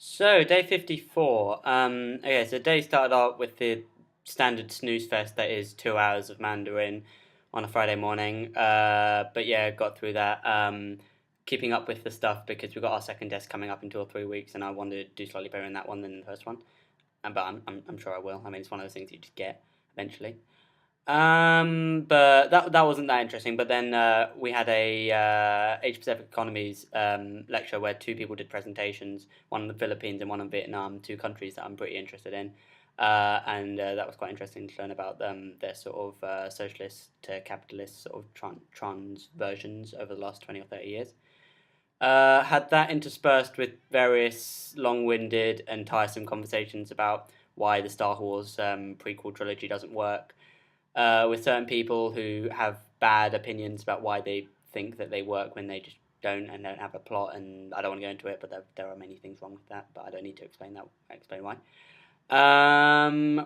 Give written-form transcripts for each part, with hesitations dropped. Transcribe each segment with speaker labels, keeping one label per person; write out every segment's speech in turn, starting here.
Speaker 1: So, day 54. Okay, so day started out with the standard snooze fest that is 2 hours of Mandarin on a Friday morning. But yeah, got through that. Keeping up with the stuff because we've got our second test coming up in 2 or 3 weeks, and I wanted to do slightly better in that one than the first one. But I'm sure I will. I mean, it's one of those things you just get eventually. But that wasn't that interesting. But then we had a Asia Pacific Economies lecture where two people did presentations, one on the Philippines and one on Vietnam, two countries that I'm pretty interested in. And that was quite interesting to learn about their sort of socialist to capitalist sort of trans versions over the last 20 or 30 years. Had that interspersed with various long-winded and tiresome conversations about why the Star Wars prequel trilogy doesn't work, with certain people who have bad opinions about why they think that they work when they just don't have a plot. And I don't want to go into it, but there are many things wrong with that. But I don't need to explain that. Explain why.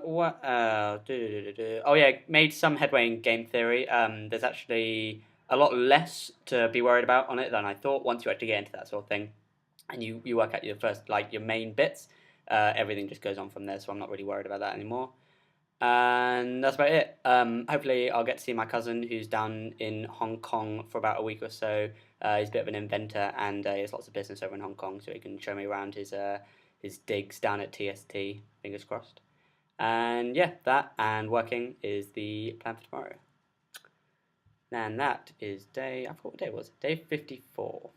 Speaker 1: What? Oh yeah, made some headway in game theory. There's actually a lot less to be worried about on it than I thought. Once you actually get into that sort of thing, and you work out your first your main bits, everything just goes on from there. So I'm not really worried about that anymore. And that's about it. Hopefully, I'll get to see my cousin who's down in Hong Kong for about a week or so. He's a bit of an inventor and he has lots of business over in Hong Kong, so he can show me around his digs down at TST. Fingers crossed. And yeah, that and working is the plan for tomorrow. And that is day. I forgot what day it was. Day 54.